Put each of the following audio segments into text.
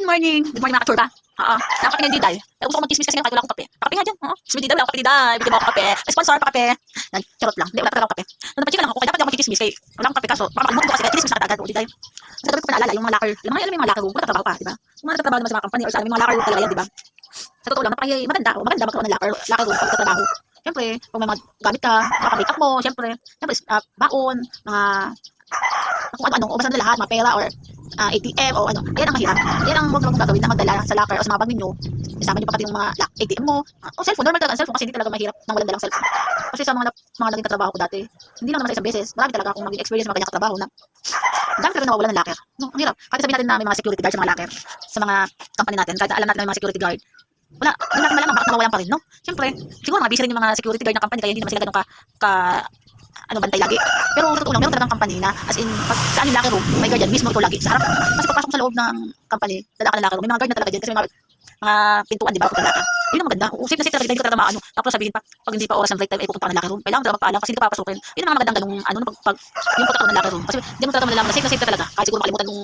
morning. Good morning mga ka-churba. Oo. Nakakape ng Diday. Gusto ko mag-chismis kasi ngayon kahit wala akong kape. Kape nga dyan. Oo. Sweet Diday, wala akong kape Diday. Bigyan mo ako kape. Sponsor pa kape. Yan, charot lang. Hindi, wala talaga akong kape. Napachika lang ako. Kaya dapat ako mag-chismis kay wala akong kape kaso. Baka makalimutan ko kasi kaya chismis na agad. Diday. Sa gabi ko pa naalala yung mga locker. Alam mo yung mga locker room. Trabaho pa, di ba? Yung mga nagtatrabaho naman sa mga company or sa may mga locker room talaga yan, di ba? Sa totoo lang, maganda magkaroon ng locker room pag trabaho. Siyempre, kung may mga gamit ka, maka-makeup mo, siyempre, baon, mga kung ano-ano, o basta na lahat, mga pera or ATM o ano, ayan ang mahirap. Yan ang huwag na gagawin na magdala sa locker o sa mga bag ninyo. Isama nyo pa pati yung mga ATM mo. O cellphone, normal talaga ang cellphone kasi hindi talaga mahirap nang walang dalang cellphone. Kasi sa mga naging katrabaho ko dati, hindi lang naman sa isang beses, marami talaga akong naging experience mga ganyan katrabaho na dami talaga nawawala ng locker. No, ang hirap. Kahit sabihin natin na may mga security guard sa mga locker, sa mga company natin, kahit alam natin na may mga security guard, wala, hindi natin malaman bakit nawawalan pa rin, no? Siyempre, siguro mga busy rin yung mga security guard ng company kaya hindi naman sila ganun bantay lagi. Pero sa totoo lang, meron talagang company na as in, pag saan yung locker room, may guard yan, mismo ito lagi sa harap. Kasi pagpasok mo sa loob ng company, dadaan ka ng locker room, may mga guard na talaga dyan kasi may mga pintuan, di ba? Pagka locker. Yun ang maganda. Safe na safe talaga, hindi ka talaga maano. Tapos sabihin pa, pag hindi pa oras ng break time, ay pupunta ka ng locker room. Kailangan talaga magpaalam kasi hindi ka papasukin. Yun ang mga magandang ganung ano, yung pagkakaroon ng locker room. Kasi hindi mo talaga malalaman na safe ka talaga. Kahit siguro makalimutan mong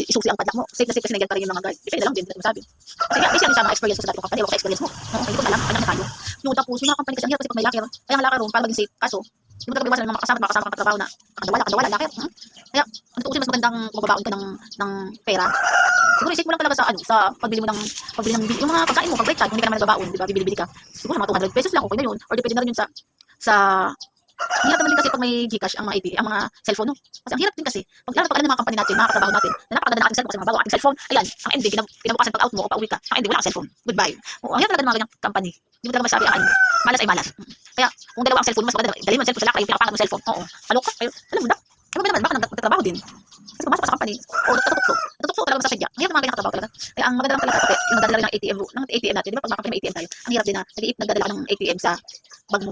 isusi ang padlock mo. Safe na safe kasi nandiyan pa rin yung mga guard. Depende lang din, hindi ko masabi. Kasi nga, isa sa mga experience ko sa dati ko company, ako sa experience mo. Hindi ko alam, kanya na tayo. Yung tapos, yung mga company kasi ang hirap kasi pag may locker, kaya ang locker room, para maging safe. Kaso, hindi mo talaga iwasan ng mga kasama kang katrabaho na nakadawala, locker. Kaya, ang tutusin mas magandang magbabaon ka ng pera. Siguro isip mo lang talaga sa pagbili ng yung mga pagkain mo, pag break time, kung hindi ka naman nagbabaon, di ba, bibili ka. Siguro mga 200 pesos lang, okay na yun. Or depende na rin yun sa hirap naman din kasi pag may GCash ang mga ATM, ang mga cellphone, no? Kasi ang hirap din kasi, pag alam ng mga company natin, mga katrabaho natin, na napakaganda ng ating cellphone kasi mga bago ating cellphone, ayan, ang ending, pinabukasan pag out mo o pauwi ka, ang ending, wala kang cellphone, goodbye. O, ang hirap talaga ng mga ganyang company. Hindi mo talaga masabi ang malas ay malas. Kaya, kung dalawa ang cellphone, mas maganda, dalhin mo ang cellphone sa locker, yung pinakapangat mo cellphone, oo, kaloka, alam mo na, ano ba naman, baka nagtatrabaho din. Kasi pumasok ka sa company, o natutukso talaga sa sadya. Ang hirap ng mga ganyan katrabaho talaga. Kaya ang maganda lang talaga kasi yung nagdadala rin ng ATM natin, di ba pag mga may ATM tayo, ang hirap din na nagdadala ka ng ATM sa bag mo,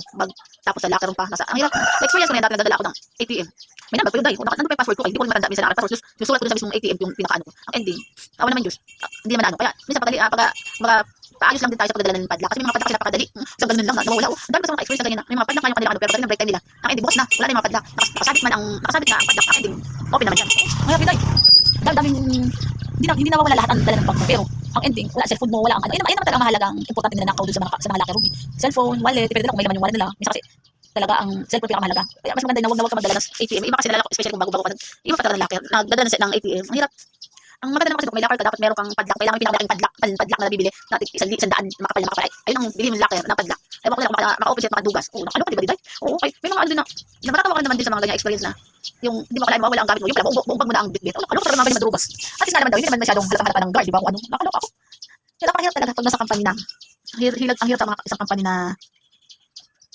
tapos sa locker room pa, ang hirap. Experience ko na yan, dati nagdadala ako ng ATM. May number ko yun dahil, nandun pa yung password ko, hindi ko rin matanda minsan ang password, susulat ko dun sa mismong ATM yung pinakaano ko. Ang ending, awan naman Diyos, hindi naman ano. Kaya minsan padali, paayos lang din tayo sa pagdadala ng padlock. Kasi may mga padlock kasi napakadali. Sa ganun lang, nawawala. Ang dami kasi mga experience na ganyan na. May mga padlock kayong pero pagdating ng break time nila, ang ending, bukas na, wala na yung mga padlock. Nakasabit na ang padlock, ang ending, open naman yan. Mga piday, daming, hindi nawawala lahat ang dala ng bag mo. Pero, ang ending, wala cellphone mo, wala ang ano. Ayun naman talaga ang mahalagang importante nila nakaw dun sa mga locker room. Cellphone, wallet, depende lang kung may laman yung wallet nila. Minsan kasi, talaga ang cellphone pinakamahalaga. Kaya mas maganda na wag ka magdala ng ATM. Iba kasi nalala ko, especially kung bago-bago pa. Iba pa talaga ng locker, nagdadala ng ATM. Ang hirap. Ang maganda naman kasi kung may locker ka, dapat meron kang padlock. Kailangan may pinakamalaking padlock na nabibili. Natin isang daan, makapal. Ayun ang bilhin ng locker ng padlock. Ewan ko nila maka-open siya at makadugas. Oo, ano pa, di ba, Diday? Oo, okay. May mga ano din na matatawa ka naman din sa mga ganyan experience na yung hindi mo kailangan mawala ang gamit mo. Yung pala, buong bag mo na ang bitbit. Oo, nakaloka talaga mga ganyan madrugas. At least nga naman daw, hindi naman masyadong halata ng guard, di ba? Kung ano, nakaloka ako. Kaya napakahirap talaga pag nasa company na. Ang hirap sa mga isang company na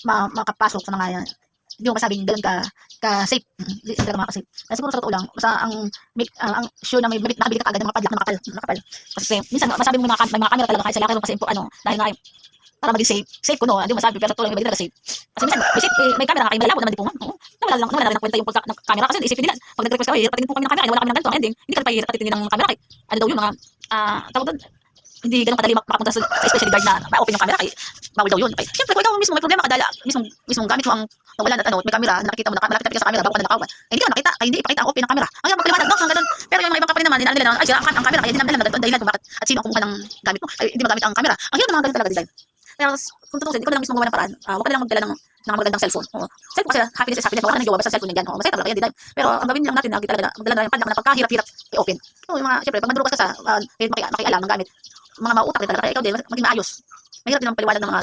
makapasok sa mga hindi mo masabing ganun ka safe. Hindi talaga makaka-safe. Kaya siguro sa totoo lang, ang sure na may nakabili ka agad ng mga padlock na makapal. Kasi minsan masabi mo may mga camera talaga kahit sa locker room kasi dahil nga para maging safe ko no, hindi mo masabi pero sa totoo lang may talaga safe. Kasi minsan may camera nga kayo malabo naman di po man. Nawala lang ng kwenta yung pagka ng camera kasi isipin nila pag nag-request ka, patingin po kami ng camera, wala kami ng ganito, ending. Hindi ka pa patitingin ng camera kay ano daw yung mga tawag doon, hindi ganun kadali makapunta sa special guard na ma-open yung camera kay bawal daw yun. Kaya syempre kung ikaw mismo may problema kadala, mismong gamit mo ang nawalan at may camera, nakikita mo na malapit ka sa camera bago ka na nakawan. Hindi ka nakita, hindi ipakita ang open ng camera. Ang magkaliwanag daw, ganun. Pero yung mga ibang company naman, nila na ay sira ang camera kaya hindi naman alam dahilan kung bakit at sino ang kumuha ng gamit mo. Ay hindi magamit ang camera. Ang hirap ng mga ganun talaga design. Kaya kung tutusin, ikaw na lang mismo gumawa ng paraan. Huwag ka lang magdala ng magandang cellphone. Cellphone kasi happiness is happiness. Huwag ka na nagawa basta cellphone yan. Masaya talaga yan, design. Pero ang gawin lang natin na talaga magdala na yung padlock na pagkahirap-hirap i-open. Yung mga syempre pag madrugas ka sa makialam ng gamit, mga mautak rin talaga. Kaya ikaw din maging maayos. Mahirap din ang paliwanag ng mga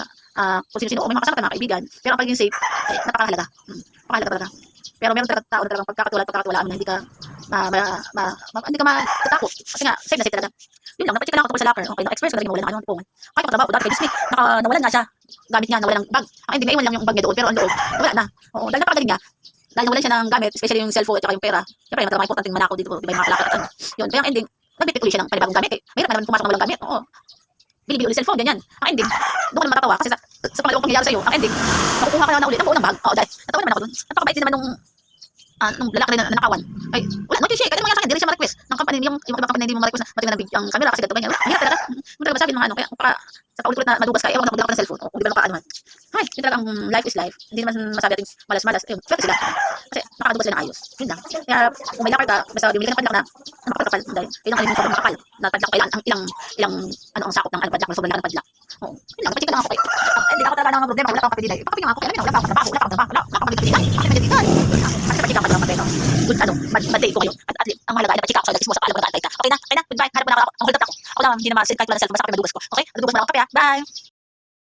kung sino-sino o may mga kasama ka mga kaibigan. Pero ang pagiging safe, napakahalaga. Napakahalaga talaga. Pero meron talaga tao na talagang pagkakatiwalaan mo na hindi ka matatakot. Kasi nga, safe na safe talaga. Yun lang, napacheck lang ako tungkol sa locker. Okay, na-experience ko na rin mawala ng ano, pungan. Kaya trabaho dati kay Disney, nawalan nga siya. Gamit niya, nawalan ng bag. Ang hindi, naiwan lang yung bag niya doon, pero ang loob, nawala na. Oo, dahil napakagaling niya. Dahil nawalan siya ng gamit, especially yung cellphone at saka yung pera. Siyempre, yung mga importanteng manakaw dito, di ba yung mga kalakot at ano. Yun, kaya ang ending, nagbibit ulit siya ng panibagong gamit. Mahirap na naman pumasok ng walang gamit. Oo. Bili ulit cellphone, ganyan. Ang ending, doon ka naman matatawa kasi sa pangalawang pangyayari sa'yo, ang ending, nakukuha ka na ulit ng buo ng bag. Oo, dahil natawa naman ako doon. Napakabait din naman nung lalaki na nakawan. Ay, wala, no siya, kaya naman yan sa akin, hindi rin siya ma-request. Ng company, yung ibang company hindi mo ma-request na matingnan ng ang camera kasi ganito ganyan. Wala, hirap talaga. Hindi talaga masabi ng mga ano, kaya sa paulit-ulit na madugas ka, ewan ko na magdala ka ng cellphone. O kung di ba naka ano man. Ay, yun talagang life is life. Hindi naman masabi natin malas-malas. Ayun, swerte sila. Kasi nakakadugo sila ng ayos. Yun lang. Kaya kung may lakad ka, basta bumili ka ng padlock na makapal-kapal. Dahil yun ang kailangan sobrang makapal. Na padlock kailangan ang ilang ano ang sakop ng padlock na sobrang laki ng padlock. Oo. Yun lang, napachika lang ako kay. Hindi ako talaga ng problema. Wala pa akong kape diday. Pakapin nga ako kay. Alam mo, wala pa akong trabaho. Wala pa akong trabaho. Wala pa akong kape diday. Kasi medyo diday. Kasi napachika ako ng kape. Good, bad day ko ngayon. At ang mahalaga ay napachika ako sa nagkismo sa alam mo nag-aantay ka. Okay na, goodbye. Hanap mo na ako. Ang hold up ako. Ako lang, hindi na ma-send kahit wala ng cellphone. Basta kape madugas ko. Okay? Madugas mo na ako kape ha. Bye!